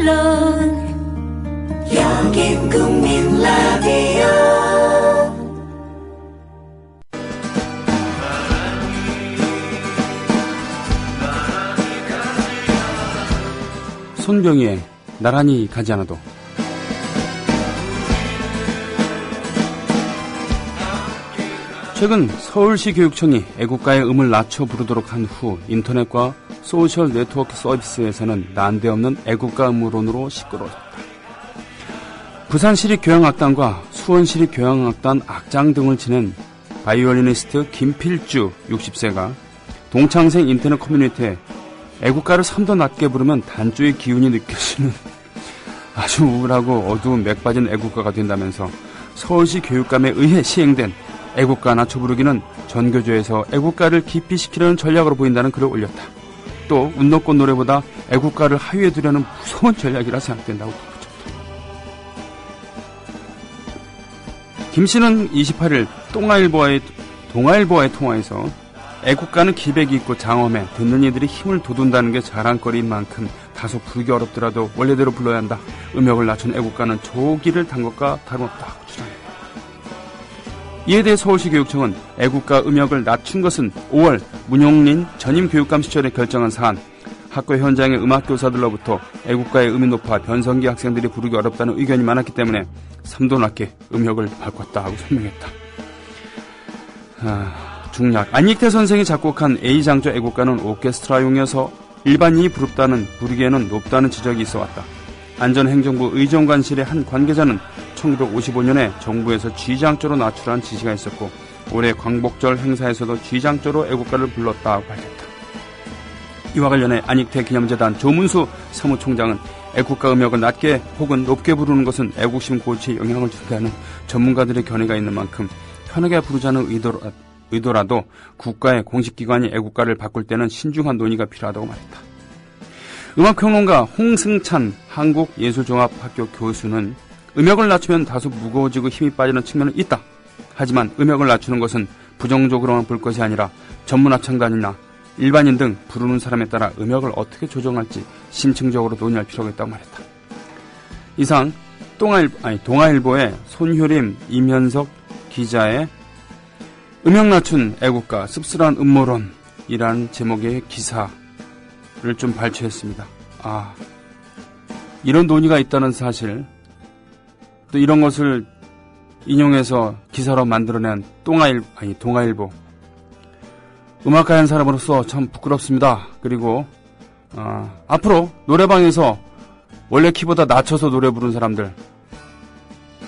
물론 여긴 국민 라디오. 손병희의 나란히 가지 않아도. 최근 서울시 교육청이 애국가의 음을 낮춰 부르도록 한 후 인터넷과 소셜 네트워크 서비스에서는 난데없는 애국가 음으론으로 시끄러웠다. 부산시립교향악단과 수원시립교향악단 악장 등을 지낸 바이올리니스트 김필주 60세가 동창생 인터넷 커뮤니티에 애국가를 3도 낮게 부르면 단조의 기운이 느껴지는 아주 우울하고 어두운 맥 빠진 애국가가 된다면서 서울시 교육감에 의해 시행된 애국가 낮춰 부르기는 전교조에서 애국가를 기피시키려는 전략으로 보인다는 글을 올렸다. 또 운동권 노래보다 애국가를 하위에 두려는 무서운 전략이라 생각된다고 덧붙였다. 김 씨는 28일 동아일보와의 통화에서 애국가는 기백이 있고 장엄해 듣는 이들이 힘을 돋운다는 게 자랑거리인 만큼 다소 부르기 어렵더라도 원래대로 불러야 한다. 음역을 낮춘 애국가는 조기를 단 것과 다름없다고 주장했다. 이에 대해 서울시 교육청은 애국가 음역을 낮춘 것은 5월 문용린 전임 교육감 시절에 결정한 사안, 학교 현장의 음악교사들로부터 애국가의 음이 높아 변성기 학생들이 부르기 어렵다는 의견이 많았기 때문에 3도 낮게 음역을 바꿨다고 설명했다. 중략 안익태 선생이 작곡한 A장조 애국가는 오케스트라용이어서 일반인이 부르기에는 높다는 지적이 있어왔다. 안전행정부 의정관실의 한 관계자는 1955년에 정부에서 G장조로 낮추라는 지시가 있었고 올해 광복절 행사에서도 G장조로 애국가를 불렀다고 밝혔다. 이와 관련해 안익태 기념재단 조문수 사무총장은 애국가 음역을 낮게 혹은 높게 부르는 것은 애국심 고취에 영향을 준다는 전문가들의 견해가 있는 만큼 편하게 부르자는 의도라도 국가의 공식기관이 애국가를 바꿀 때는 신중한 논의가 필요하다고 말했다. 음악평론가 홍승찬 한국예술종합학교 교수는 음역을 낮추면 다소 무거워지고 힘이 빠지는 측면은 있다. 하지만 음역을 낮추는 것은 부정적으로만 볼 것이 아니라 전문합창단이나 일반인 등 부르는 사람에 따라 음역을 어떻게 조정할지 심층적으로 논의할 필요가 있다고 말했다. 이상 동아일보의 손효림, 임현석 기자의 음역 낮춘 애국가 씁쓸한 음모론이라는 제목의 기사를 좀 발췌했습니다. 이런 논의가 있다는 사실, 또 이런 것을 인용해서 기사로 만들어낸 동아일보. 음악가 한 사람으로서 참 부끄럽습니다. 그리고 앞으로 노래방에서 원래 키보다 낮춰서 노래 부르는 사람들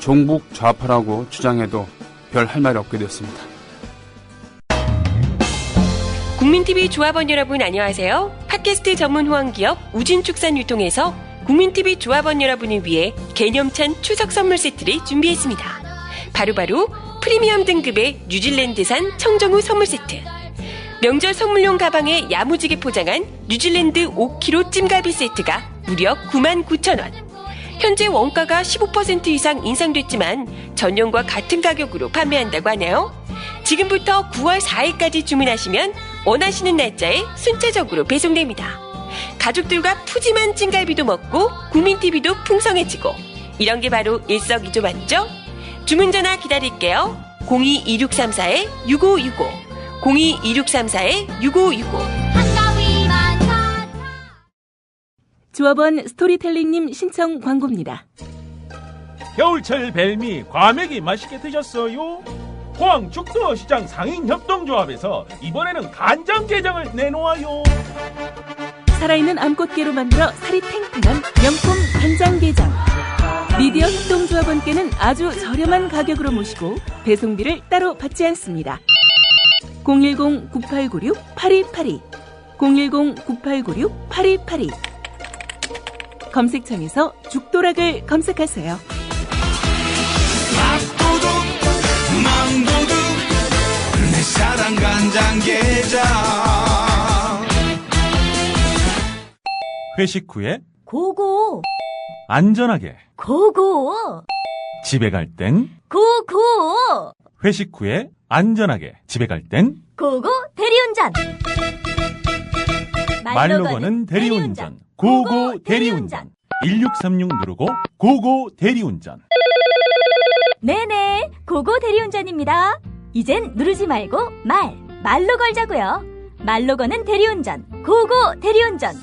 종북 좌파라고 주장해도 별 할 말이 없게 되었습니다. 국민TV 조합원 여러분 안녕하세요. 팟캐스트 전문 호황기업 우진축산유통에서 국민TV 조합원 여러분을 위해 개념찬 추석 선물 세트를 준비했습니다. 바로 프리미엄 등급의 뉴질랜드산 청정우 선물 세트, 명절 선물용 가방에 야무지게 포장한 뉴질랜드 5kg 찜갈비 세트가 무려 99,000원. 현재 원가가 15% 이상 인상됐지만 전년과 같은 가격으로 판매한다고 하네요. 지금부터 9월 4일까지 주문하시면 원하시는 날짜에 순차적으로 배송됩니다. 가족들과 푸짐한 찜갈비도 먹고 국민TV도 풍성해지고, 이런 게 바로 일석이조 맞죠? 주문 전화 기다릴게요. 02-2634-6565 02-2634-6565. 조합원 스토리텔링님 신청 광고입니다. 겨울철 벨미 과메기 맛있게 드셨어요? 포항 죽도시장 상인협동조합에서 이번에는 간장게장을 내놓아요. 살아있는 암꽃게로 만들어 살이 탱탱한 명품 간장게장. 미디어 협동조합원께는 아주 저렴한 가격으로 모시고 배송비를 따로 받지 않습니다. 010-9896-8282 010-9896-8282 검색창에서 죽도락을 검색하세요. 밥도둑 망도둑 내 사랑 간장게장. 회식 후에 고고 안전하게 고고 집에 갈 땐 고고 회식 후에 안전하게 집에 갈 땐 고고 대리운전. 말로 거는 대리운전 고고 대리운전. 1636 누르고 고고 대리운전. 네네, 고고 대리운전입니다. 이젠 누르지 말고 말로 걸자고요. 말로 거는 대리운전, 고고 대리운전.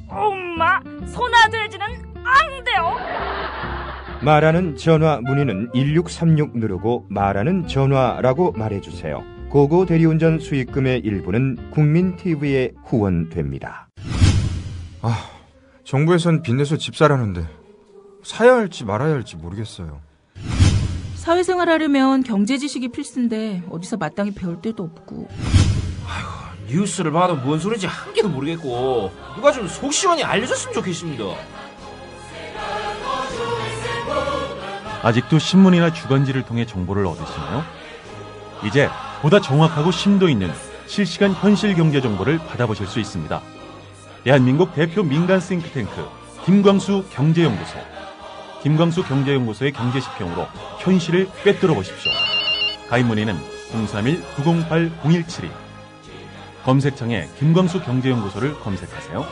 엄마, 소나돼지는 안 돼요. 말하는 전화 문의는 1636 누르고 말하는 전화라고 말해주세요. 고고 대리운전 수익금의 일부는 국민TV에 후원됩니다. 정부에선 빚내서 집 사라는데 사야 할지 말아야 할지 모르겠어요. 사회생활 하려면 경제 지식이 필수인데 어디서 마땅히 배울 데도 없고. 뉴스를 봐도 뭔 소리인지 한 개도 모르겠고 누가 좀 속 시원히 알려줬으면 좋겠습니다. 아직도 신문이나 주간지를 통해 정보를 얻으시나요? 이제 보다 정확하고 심도 있는 실시간 현실 경제 정보를 받아보실 수 있습니다. 대한민국 대표 민간 싱크탱크 김광수 경제연구소. 김광수 경제연구소의 경제시평으로 현실을 꿰뚫어 보십시오. 가입 문의는 031-908-0172. 검색창에 김광수 경제연구소를 검색하세요.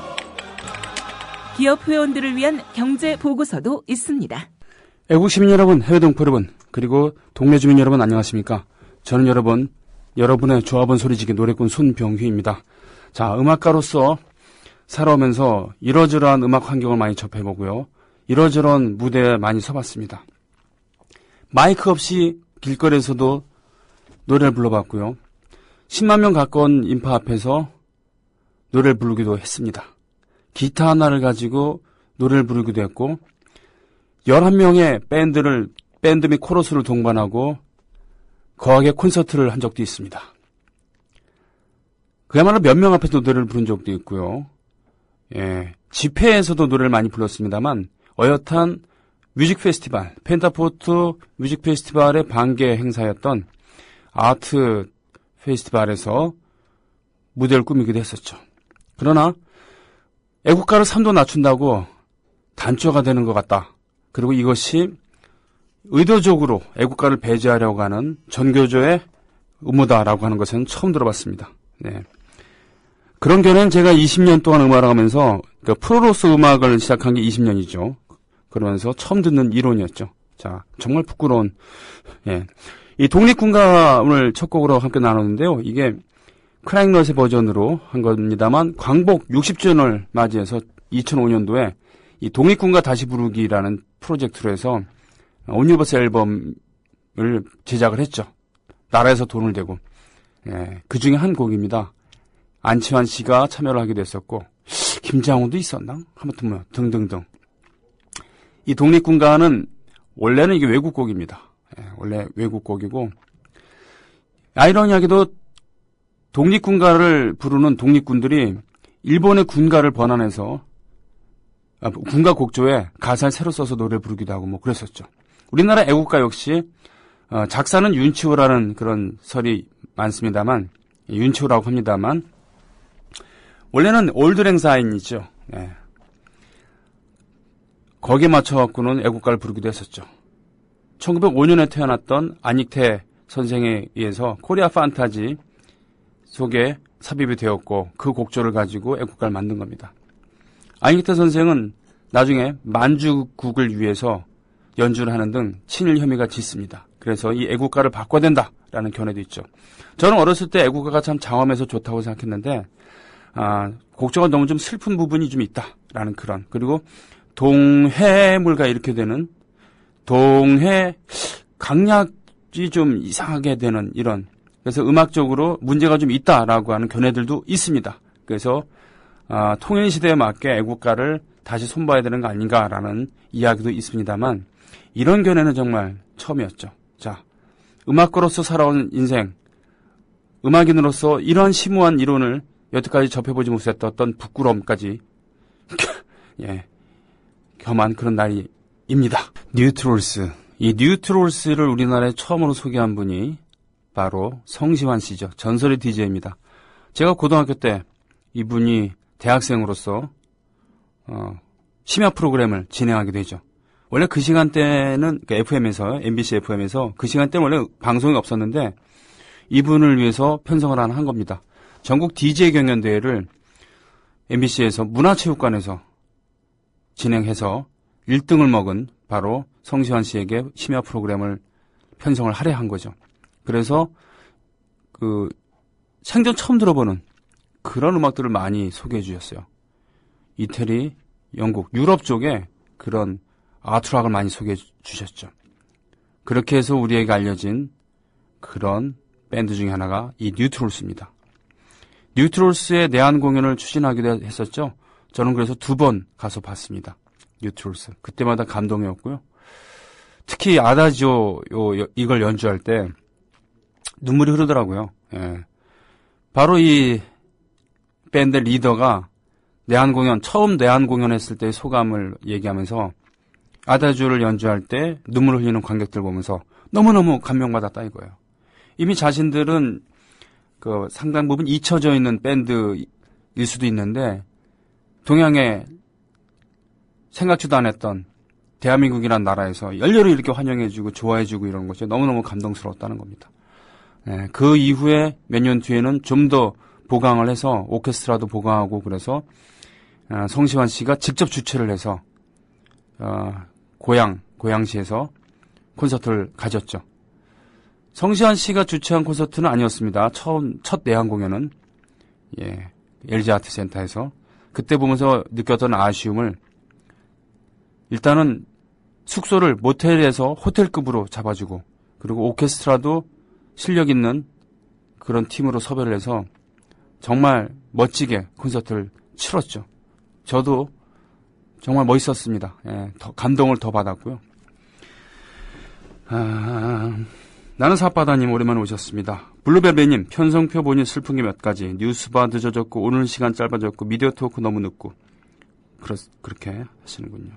기업 회원들을 위한 경제 보고서도 있습니다. 애국 시민 여러분, 해외 동포 여러분, 그리고 동네 주민 여러분 안녕하십니까? 저는 여러분의 조합원 소리지기 노래꾼 손병휘입니다. 자, 음악가로서 살아오면서 이러저러한 음악 환경을 많이 접해보고요. 이러저러한 무대에 많이 서봤습니다. 마이크 없이 길거리에서도 노래를 불러봤고요. 10만 명 가까운 인파 앞에서 노래를 부르기도 했습니다. 기타 하나를 가지고 노래를 부르기도 했고 11명의 밴드 및 코러스를 동반하고 거하게 콘서트를 한 적도 있습니다. 그야말로 몇 명 앞에서 노래를 부른 적도 있고요. 집회에서도 노래를 많이 불렀습니다만 어엿한 뮤직 페스티벌, 펜타포트 뮤직 페스티벌의 반개 행사였던 아트 페스티벌에서 무대를 꾸미기도 했었죠. 그러나 애국가를 3도 낮춘다고 단조가 되는 것 같다. 그리고 이것이 의도적으로 애국가를 배제하려고 하는 전교조의 음모다라고 하는 것은 처음 들어봤습니다. 네. 그런 견해는 제가 20년 동안 음악을 하면서 프로로서 음악을 시작한 게 20년이죠. 그러면서 처음 듣는 이론이었죠. 자, 정말 부끄러운. 이 독립군가 오늘 첫 곡으로 함께 나눴는데요. 이게 크라잉넛의 버전으로 한 겁니다만 광복 60주년을 맞이해서 2005년도에 이 독립군가 다시 부르기라는 프로젝트로 해서 온유버스 앨범을 제작을 했죠. 나라에서 돈을 대고. 그 중에 한 곡입니다. 안치환 씨가 참여를 하기도 했었고 김장훈도 있었나? 아무튼 뭐 등등등. 이 독립군가는 원래는 이게 외국곡입니다. 원래 외국곡이고 아이러니하게도 독립군가를 부르는 독립군들이 일본의 군가를 번안해서 군가 곡조에 가사를 새로 써서 노래를 부르기도 하고 뭐 그랬었죠. 우리나라 애국가 역시 작사는 윤치호라는 그런 설이 많습니다만 윤치호라고 합니다만 원래는 올드랭사인이죠. 거기에 맞춰갖고는 애국가를 부르기도 했었죠. 1905년에 태어났던 안익태 선생에 의해서 코리아 판타지 속에 삽입이 되었고 그 곡조를 가지고 애국가를 만든 겁니다. 안익태 선생은 나중에 만주국을 위해서 연주를 하는 등 친일 혐의가 짙습니다. 그래서 이 애국가를 바꿔야 된다라는 견해도 있죠. 저는 어렸을 때 애국가가 참 장엄해서 좋다고 생각했는데 곡조가 너무 좀 슬픈 부분이 좀 있다라는 그런 그리고 동해물가 이렇게 되는 동해 강약이 좀 이상하게 되는 이런 그래서 음악적으로 문제가 좀 있다라고 하는 견해들도 있습니다. 그래서 통일시대에 맞게 애국가를 다시 손봐야 되는 거 아닌가라는 이야기도 있습니다만 이런 견해는 정말 처음이었죠. 자, 음악가로서 살아온 인생, 음악인으로서 이러한 심오한 이론을 여태까지 접해보지 못했던 부끄러움까지 겸한 그런 날입니다. 뉴트롤스. 이 뉴트롤스를 우리나라에 처음으로 소개한 분이 바로 성시환 씨죠. 전설의 DJ입니다. 제가 고등학교 때 이분이 대학생으로서 심야 프로그램을 진행하게 되죠. 원래 그 시간대는 FM에서 MBC FM에서 그 시간대는 원래 방송이 없었는데 이분을 위해서 편성을 한 겁니다. 전국 DJ 경연대회를 MBC에서 문화체육관에서 진행해서 1등을 먹은 바로 성시환 씨에게 심야 프로그램을 편성을 할애한 거죠. 그래서 그 생전 처음 들어보는 그런 음악들을 많이 소개해 주셨어요. 이태리, 영국, 유럽 쪽에 그런 아트락을 많이 소개해 주셨죠. 그렇게 해서 우리에게 알려진 그런 밴드 중에 하나가 이 뉴트롤스입니다. 뉴트롤스의 내한 공연을 추진하기도 했었죠. 저는 그래서 2번 가서 봤습니다. 뉴트롤스. 그때마다 감동이었고요. 특히 아다지오 이걸 연주할 때 눈물이 흐르더라고요. 예. 바로 이 밴드 리더가 처음 내한 공연했을 때의 소감을 얘기하면서 아다지오를 연주할 때 눈물 흘리는 관객들 보면서 너무너무 감명받았다 이거예요. 이미 자신들은 그 상당 부분 잊혀져 있는 밴드일 수도 있는데 동양에 생각지도 않았던 대한민국이라는 나라에서 열렬히 이렇게 환영해주고 좋아해주고 이런 것이 너무너무 감동스러웠다는 겁니다. 네, 그 이후에 몇 년 뒤에는 좀 더 보강을 해서 오케스트라도 보강하고 그래서 성시환 씨가 직접 주최를 해서 고양시에서 콘서트를 가졌죠. 성시환 씨가 주최한 콘서트는 아니었습니다. 첫 내한 공연은 LG 아트센터에서 그때 보면서 느꼈던 아쉬움을 일단은 숙소를 모텔에서 호텔급으로 잡아주고 그리고 오케스트라도 실력 있는 그런 팀으로 섭외를 해서 정말 멋지게 콘서트를 치렀죠. 저도 정말 멋있었습니다. 더 감동을 더 받았고요. 나는 사바다님 오랜만에 오셨습니다. 블루벨벳님 편성표 보니 슬픈 게 몇 가지. 뉴스바 늦어졌고 오늘 시간 짧아졌고 미디어 토크 너무 늦고 그렇게 하시는군요.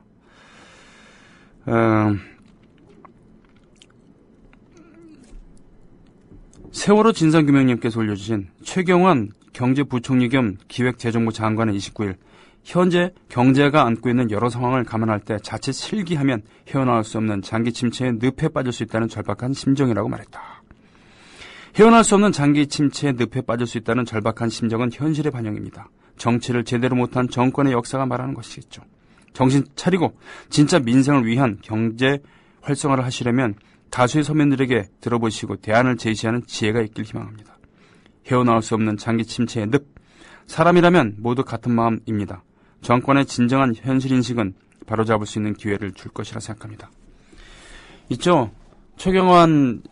세월호 진상규명님께서 올려주신 최경환 경제부총리 겸 기획재정부 장관은 29일 현재 경제가 안고 있는 여러 상황을 감안할 때 자칫 실기하면 헤어나올 수 없는 장기 침체에 늪에 빠질 수 있다는 절박한 심정이라고 말했다. 헤어날 수 없는 장기 침체에 늪에 빠질 수 있다는 절박한 심정은 현실의 반영입니다. 정치를 제대로 못한 정권의 역사가 말하는 것이겠죠. 정신 차리고 진짜 민생을 위한 경제 활성화를 하시려면 다수의 서민들에게 들어보시고 대안을 제시하는 지혜가 있길 희망합니다. 헤어나올 수 없는 장기 침체의 늪. 사람이라면 모두 같은 마음입니다. 정권의 진정한 현실인식은 바로잡을 수 있는 기회를 줄 것이라 생각합니다. 있죠? 최경환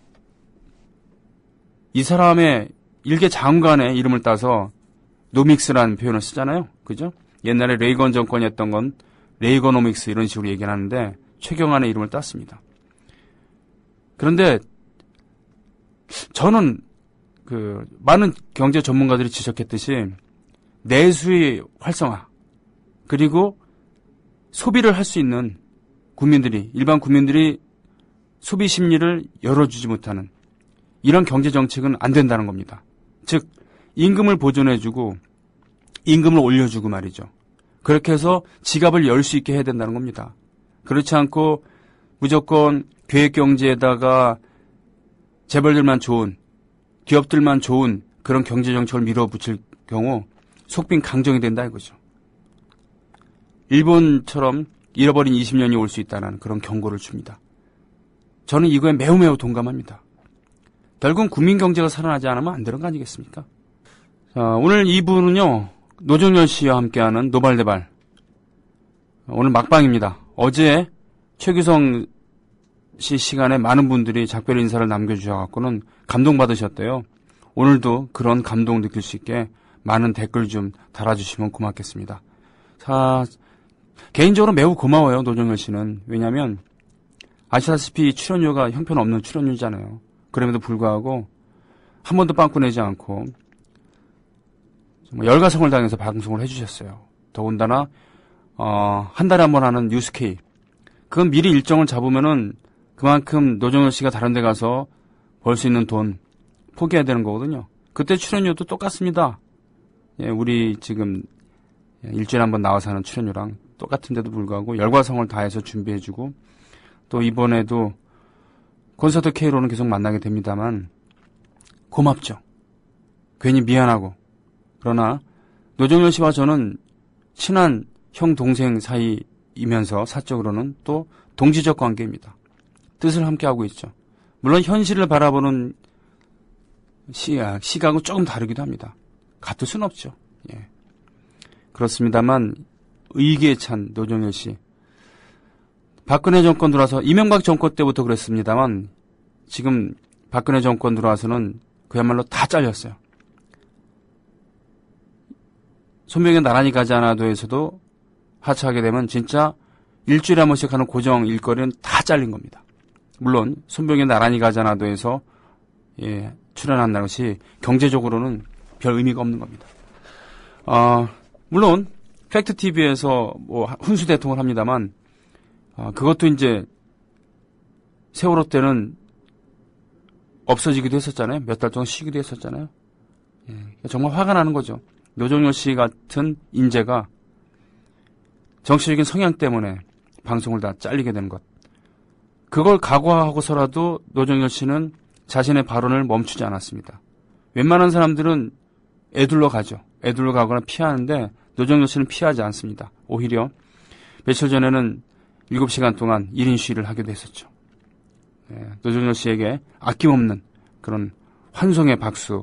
이 사람의 일개 장관의 이름을 따서 노믹스라는 표현을 쓰잖아요. 그죠? 옛날에 레이건 정권이 했던 건 레이거노믹스 이런 식으로 얘기를 하는데 최경환의 이름을 땄습니다. 그런데 저는 많은 경제 전문가들이 지적했듯이 내수의 활성화 그리고 소비를 할 수 있는 일반 국민들이 소비 심리를 열어주지 못하는 이런 경제 정책은 안 된다는 겁니다. 즉 임금을 보존해주고 임금을 올려주고 말이죠. 그렇게 해서 지갑을 열 수 있게 해야 된다는 겁니다. 그렇지 않고 무조건 계획경제에다가 재벌들만 좋은 기업들만 좋은 그런 경제정책을 밀어붙일 경우 속빈 강정이 된다 이거죠. 일본처럼 잃어버린 20년이 올 수 있다는 그런 경고를 줍니다. 저는 이거에 매우 동감합니다. 결국은 국민경제가 살아나지 않으면 안 되는 거 아니겠습니까? 자, 오늘 2부는요. 노정열 씨와 함께하는 노발대발. 오늘 막방입니다. 어제 최규성 씨 시간에 많은 분들이 작별 인사를 남겨주셔갖고는 감동받으셨대요. 오늘도 그런 감동 느낄 수 있게 많은 댓글 좀 달아주시면 고맙겠습니다. 자, 개인적으로 매우 고마워요, 노정열 씨는. 왜냐면, 아시다시피 출연료가 형편없는 출연료잖아요. 그럼에도 불구하고, 한 번도 빵꾸 내지 않고, 정말 열과성을 당해서 방송을 해주셨어요. 더군다나, 한 달에 한 번 하는 뉴스케이. 그건 미리 일정을 잡으면은, 그만큼 노정열 씨가 다른 데 가서 벌 수 있는 돈 포기해야 되는 거거든요. 그때 출연료도 똑같습니다. 예, 우리 지금 일주일에 한 번 나와서 하는 출연료랑 똑같은데도 불구하고 열과성을 다해서 준비해주고 또 이번에도 콘서트 K로는 계속 만나게 됩니다만 고맙죠. 괜히 미안하고 그러나 노정열 씨와 저는 친한 형 동생 사이인 이면서 사적으로는 또 동지적 관계입니다. 뜻을 함께하고 있죠. 물론 현실을 바라보는 시각은 조금 다르기도 합니다. 같을 수는 없죠. 예. 그렇습니다만 의기에 찬 노정열 씨. 박근혜 정권 들어와서 이명박 정권 때부터 그랬습니다만 지금 박근혜 정권 들어와서는 그야말로 다 잘렸어요. 손병의 나란히 가지 않아도에서도 하차하게 되면 진짜 일주일에 한 번씩 하는 고정 일거리는 다 잘린 겁니다. 물론 손병의 나란히 가지 않아도에서 출연한다는 것이 경제적으로는 별 의미가 없는 겁니다. 물론 팩트TV에서 뭐 훈수 대통을 합니다만 그것도 이제 세월호 때는 없어지기도 했었잖아요. 몇 달 동안 쉬기도 했었잖아요. 정말 화가 나는 거죠. 노정열 씨 같은 인재가 정치적인 성향 때문에 방송을 다 잘리게 되는 것. 그걸 각오하고서라도 노정열 씨는 자신의 발언을 멈추지 않았습니다. 웬만한 사람들은 애둘러 가죠. 애둘러 가거나 피하는데 노정열 씨는 피하지 않습니다. 오히려 며칠 전에는 7시간 동안 1인 시위를 하기도 했었죠. 노정열 씨에게 아낌없는 그런 환송의 박수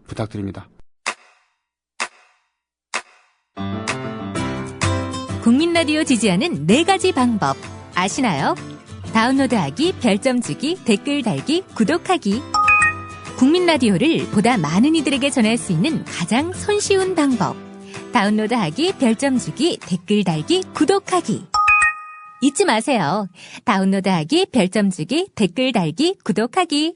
부탁드립니다. 국민 라디오 지지하는 4가지 방법 아시나요? 다운로드하기, 별점 주기, 댓글 달기, 구독하기. 국민 라디오를 보다 많은 이들에게 전할 수 있는 가장 손쉬운 방법. 다운로드하기, 별점 주기, 댓글 달기, 구독하기. 잊지 마세요. 다운로드하기, 별점 주기, 댓글 달기, 구독하기.